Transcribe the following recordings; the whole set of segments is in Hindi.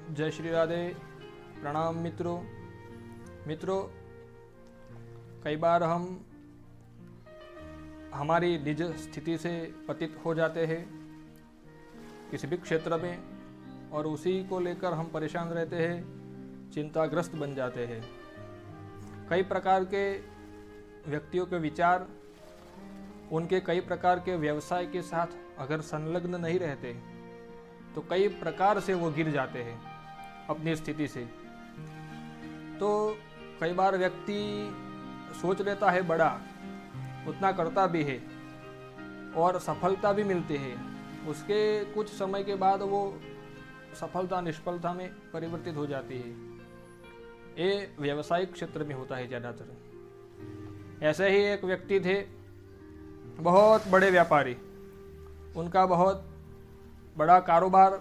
जय श्री राधे। प्रणाम मित्रों। कई बार हम हमारी निज स्थिति से पतित हो जाते हैं किसी भी क्षेत्र में, और उसी को लेकर हम परेशान रहते हैं, चिंताग्रस्त बन जाते हैं। कई प्रकार के व्यक्तियों के विचार, उनके कई प्रकार के व्यवसाय के साथ अगर संलग्न नहीं रहते तो कई प्रकार से वो गिर जाते हैं अपनी स्थिति से। तो कई बार व्यक्ति सोच लेता है बड़ा, उतना करता भी है और सफलता भी मिलती है। उसके कुछ समय के बाद वो सफलता निष्फलता में परिवर्तित हो जाती है। ये व्यावसायिक क्षेत्र में होता है ज़्यादातर। ऐसे ही एक व्यक्ति थे, बहुत बड़े व्यापारी, उनका बहुत बड़ा कारोबार,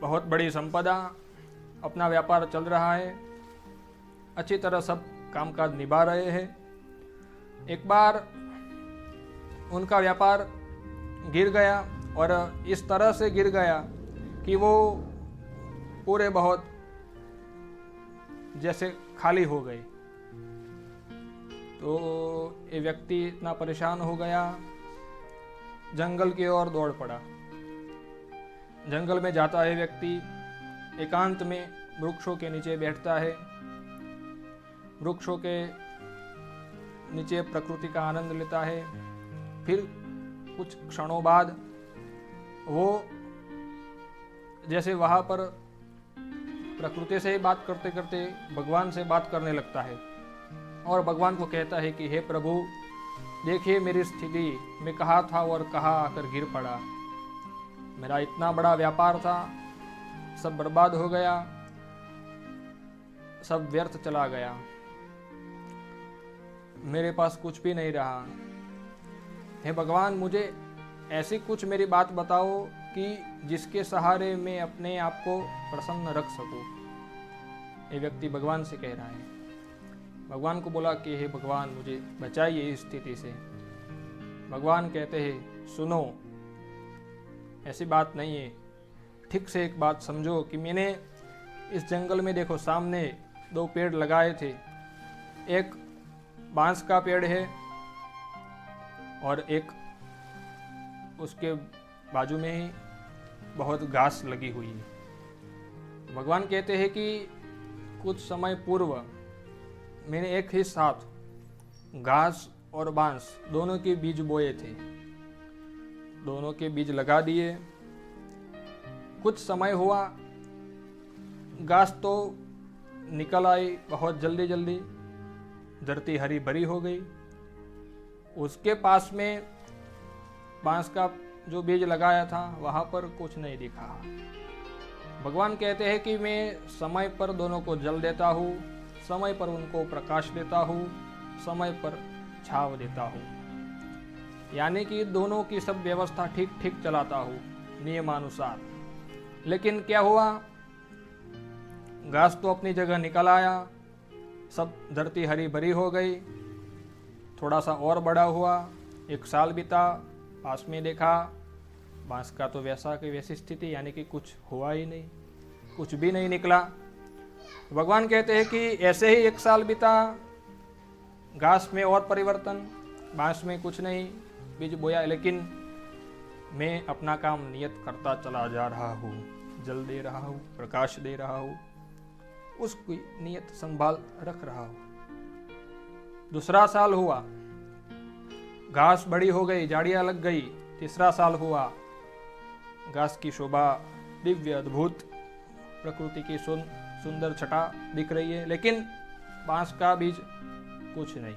बहुत बड़ी संपदा, अपना व्यापार चल रहा है, अच्छी तरह सब कामकाज निभा रहे हैं। एक बार उनका व्यापार गिर गया, और इस तरह से गिर गया कि वो पूरे बहुत जैसे खाली हो गए। तो ये व्यक्ति इतना परेशान हो गया, जंगल की ओर दौड़ पड़ा। जंगल में जाता है व्यक्ति, एकांत में वृक्षों के नीचे बैठता है। वृक्षों के नीचे प्रकृति का आनंद लेता है। फिर कुछ क्षणों बाद वो जैसे वहाँ पर प्रकृति से ही बात करते करते भगवान से बात करने लगता है, और भगवान को कहता है कि हे प्रभु, देखिए मेरी स्थिति, मैं कहाँ था और कहाँ आकर गिर पड़ा। मेरा इतना बड़ा व्यापार था, सब बर्बाद हो गया, सब व्यर्थ चला गया, मेरे पास कुछ भी नहीं रहा। हे भगवान, मुझे ऐसी कुछ मेरी बात बताओ कि जिसके सहारे मैं अपने आप को प्रसन्न रख सकूं। ये व्यक्ति भगवान से कह रहा है। भगवान को बोला कि हे भगवान, मुझे बचाइए इस स्थिति से। भगवान कहते हैं, सुनो, ऐसी बात नहीं है, ठीक से एक बात समझो कि मैंने इस जंगल में देखो सामने 2 पेड़ लगाए थे। एक बांस का पेड़ है और एक उसके बाजू में ही बहुत घास लगी हुई है। भगवान कहते हैं कि कुछ समय पूर्व मैंने एक ही साथ घास और बांस दोनों के बीज बोए थे, दोनों के बीज लगा दिए। कुछ समय हुआ, घास तो निकल आई बहुत जल्दी जल्दी, धरती हरी भरी हो गई। उसके पास में बांस का जो बीज लगाया था वहाँ पर कुछ नहीं दिखा। भगवान कहते हैं कि मैं समय पर दोनों को जल देता हूँ, समय पर उनको प्रकाश देता हूँ, समय पर छाव देता हूँ, यानी कि दोनों की सब व्यवस्था ठीक ठीक चलाता हूँ नियमानुसार। लेकिन क्या हुआ, घास तो अपनी जगह निकल आया, सब धरती हरी भरी हो गई। थोड़ा सा और बड़ा हुआ, 1 साल बीता, पास में देखा बांस का तो वैसा की वैसी स्थिति, यानी कि कुछ हुआ ही नहीं, कुछ भी नहीं निकला। भगवान कहते हैं कि ऐसे ही 1 साल बीता, घास में और परिवर्तन, बांस में कुछ नहीं, बीज बोया, लेकिन मैं अपना काम नियत करता चला जा रहा हूँ, जल दे रहा हूँ, प्रकाश दे रहा हूँ, उसकी नियत संभाल रख रहा हूँ। 2 साल हुआ, घास बड़ी हो गई, झाड़ियाँ लग गई। 3 साल हुआ, घास की शोभा दिव्य अद्भुत, प्रकृति की सुंदर छटा दिख रही है, लेकिन बांस का बीज कुछ नहीं,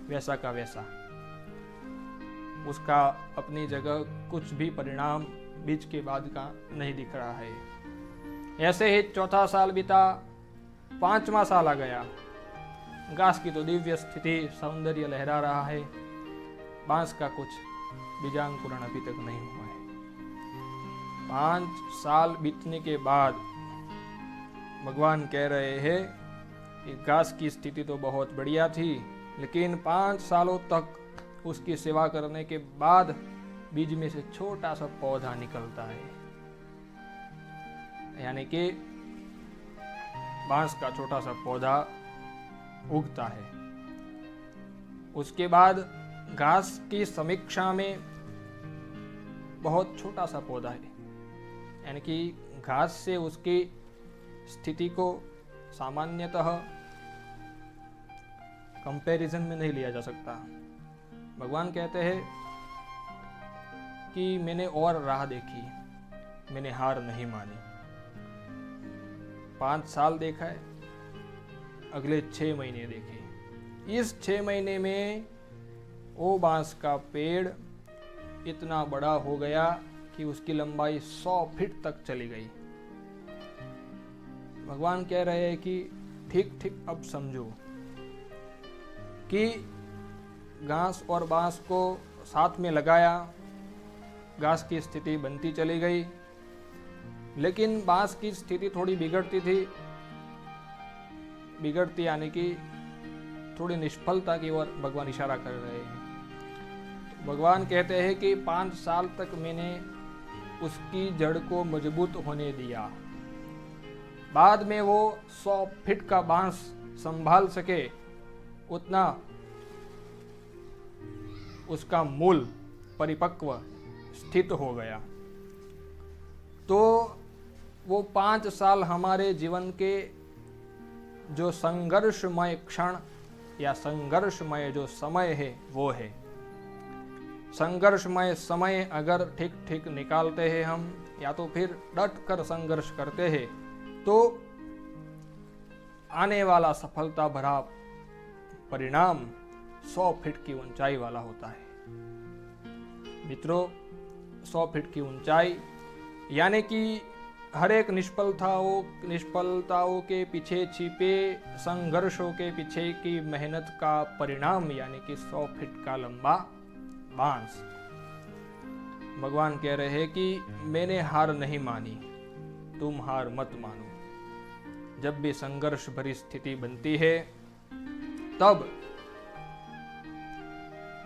वैसा का वैसा, उसका अपनी जगह कुछ भी परिणाम बीज के बाद का नहीं दिख रहा है। ऐसे ही 4था साल बीता, 5वां साल आ गया। घास की तो दिव्य स्थिति, सौंदर्य लहरा रहा है, बांस का कुछ बीजांकुरण अभी तक नहीं हुआ है। 5 साल बीतने के बाद भगवान कह रहे हैं कि घास की स्थिति तो बहुत बढ़िया थी, लेकिन 5 सालों तक उसकी सेवा करने के बाद बीज में से छोटा सा पौधा निकलता है। यानी कि बांस का छोटा सा पौधा उगता है। उसके बाद घास की समीक्षा में बहुत छोटा सा पौधा है, यानी कि घास से उसकी स्थिति को सामान्यतः कंपैरिजन में नहीं लिया जा सकता। भगवान कहते हैं कि मैंने और राह देखी, मैंने हार नहीं मानी। 5 साल देखा है, अगले 6 महीने देखे। इस 6 महीने में वो बांस का पेड़ इतना बड़ा हो गया कि उसकी लंबाई 100 फीट तक चली गई। भगवान कह रहे हैं कि ठीक ठीक अब समझो कि घास और बांस को साथ में लगाया, घास की स्थिति बनती चली गई, लेकिन बांस की स्थिति थोड़ी बिगड़ती यानी कि थोड़ी निष्फलता की ओर भगवान इशारा कर रहे हैं। तो भगवान कहते हैं कि 5 साल तक मैंने उसकी जड़ को मजबूत होने दिया, बाद में वो 100 फीट का बांस संभाल सके उतना उसका मूल परिपक्व स्थित हो गया। तो वो 5 साल हमारे जीवन के जो संघर्षमय क्षण या संघर्षमय जो समय है वो है। संघर्षमय समय अगर ठीक ठीक निकालते हैं हम, या तो फिर डट कर संघर्ष करते हैं, तो आने वाला सफलता भरा परिणाम 100 फीट की ऊंचाई वाला होता है। मित्रों, 100 फीट की ऊंचाई यानी कि हर एक निष्फलताओं के पीछे छिपे संघर्षों के पीछे की मेहनत का परिणाम, यानी कि 100 फीट का लंबा बांस। भगवान कह रहे हैं कि मैंने हार नहीं मानी, तुम हार मत मानो। जब भी संघर्ष भरी स्थिति बनती है, तब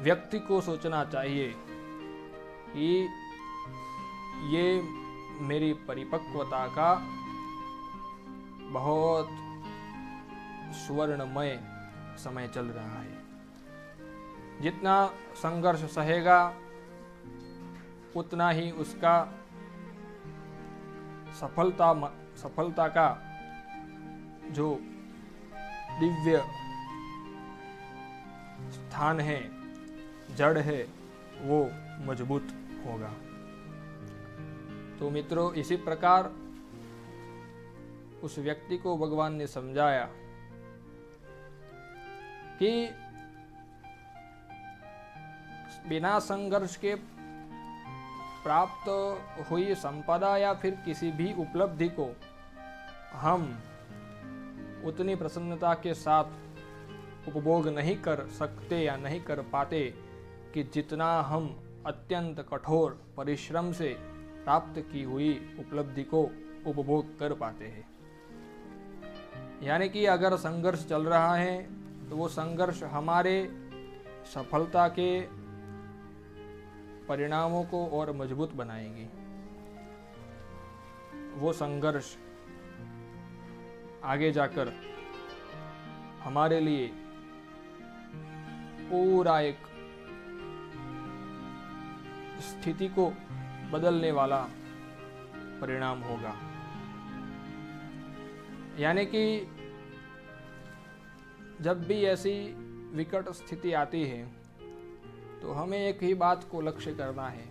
व्यक्ति को सोचना चाहिए कि ये मेरी परिपक्वता का बहुत सुवर्णमय समय चल रहा है। जितना संघर्ष सहेगा उतना ही उसका सफलता का जो दिव्य स्थान है, जड़ है, वो मजबूत होगा। तो मित्रों, इसी प्रकार उस व्यक्ति को भगवान ने समझाया कि बिना संघर्ष के प्राप्त हुई संपदा या फिर किसी भी उपलब्धि को हम उतनी प्रसन्नता के साथ उपभोग नहीं कर सकते या नहीं कर पाते कि जितना हम अत्यंत कठोर परिश्रम से प्राप्त की हुई उपलब्धि को उपभोग कर पाते हैं। यानी कि अगर संघर्ष चल रहा है तो वो संघर्ष हमारे सफलता के परिणामों को और मजबूत बनाएगी। वो संघर्ष आगे जाकर हमारे लिए पूरा एक स्थिति को बदलने वाला परिणाम होगा। यानी कि जब भी ऐसी विकट स्थिति आती है तो हमें एक ही बात को लक्ष्य करना है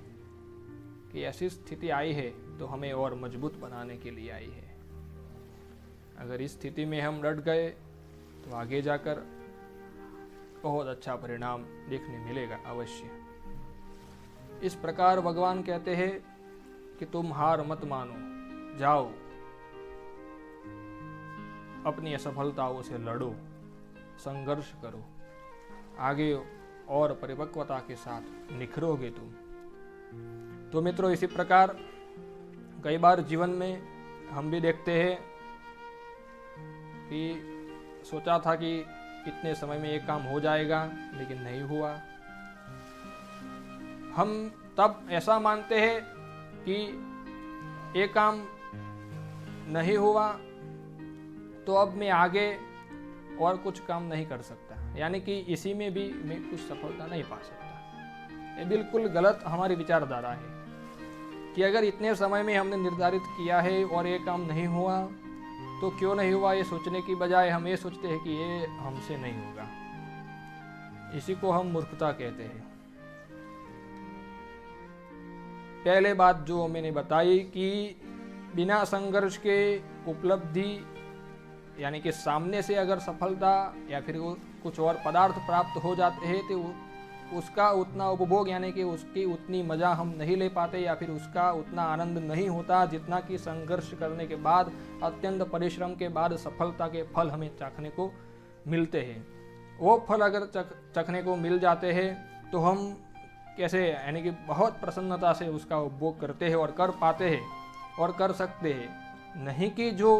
कि ऐसी स्थिति आई है तो हमें और मजबूत बनाने के लिए आई है। अगर इस स्थिति में हम डट गए तो आगे जाकर बहुत अच्छा परिणाम देखने मिलेगा अवश्य। इस प्रकार भगवान कहते हैं कि तुम हार मत मानो, जाओ अपनी असफलताओं से लड़ो, संघर्ष करो, आगे और परिपक्वता के साथ निखरोगे तुम। तो मित्रों, इसी प्रकार कई बार जीवन में हम भी देखते हैं कि सोचा था कि इतने समय में ये काम हो जाएगा, लेकिन नहीं हुआ। हम तब ऐसा मानते हैं कि ये काम नहीं हुआ तो अब मैं आगे और कुछ काम नहीं कर सकता, यानी कि इसी में भी मैं कुछ सफलता नहीं पा सकता। ये बिल्कुल गलत हमारी विचारधारा है कि अगर इतने समय में हमने निर्धारित किया है और ये काम नहीं हुआ तो क्यों नहीं हुआ, ये सोचने की बजाय हम ये सोचते हैं कि ये हमसे नहीं होगा। इसी को हम मूर्खता कहते हैं। पहले बात जो मैंने बताई कि बिना संघर्ष के उपलब्धि यानी कि सामने से अगर सफलता या फिर कुछ और पदार्थ प्राप्त हो जाते हैं तो उसका उतना उपभोग यानी कि उसकी उतनी मज़ा हम नहीं ले पाते या फिर उसका उतना आनंद नहीं होता जितना कि संघर्ष करने के बाद, अत्यंत परिश्रम के बाद सफलता के फल हमें चखने को मिलते हैं। वो फल अगर चखने को मिल जाते हैं तो हम कैसे यानी कि बहुत प्रसन्नता से उसका उपभोग करते हैं और कर पाते हैं और कर सकते हैं। नहीं कि जो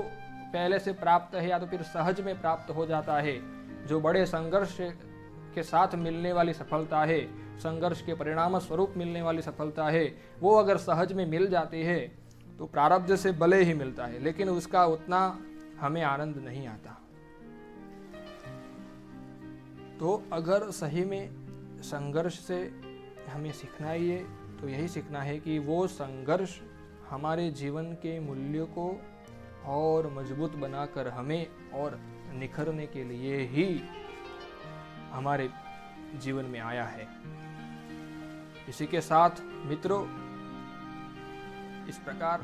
पहले से प्राप्त है या तो फिर सहज में प्राप्त हो जाता है, जो बड़े संघर्ष के साथ मिलने वाली सफलता है, संघर्ष के परिणाम स्वरूप मिलने वाली सफलता है, वो अगर सहज में मिल जाती है तो प्रारब्ध से भले ही मिलता है लेकिन उसका उतना हमें आनंद नहीं आता। तो अगर सही में संघर्ष से हमें सीखना ही है तो यही सीखना है कि वो संघर्ष हमारे जीवन के मूल्यों को और मजबूत बनाकर हमें और निखरने के लिए ही हमारे जीवन में आया है। इसी के साथ मित्रों, इस प्रकार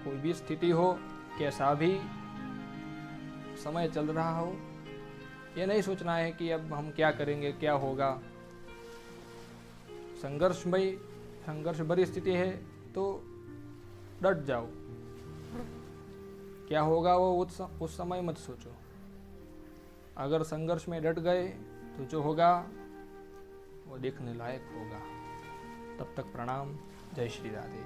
कोई भी स्थिति हो, कैसा भी समय चल रहा हो, ये नहीं सोचना है कि अब हम क्या करेंगे, क्या होगा। संघर्ष भरी स्थिति है तो डट जाओ, क्या होगा वो उस समय मत सोचो। अगर संघर्ष में डट गए तो जो होगा वो देखने लायक होगा। तब तक प्रणाम। जय श्री राधे।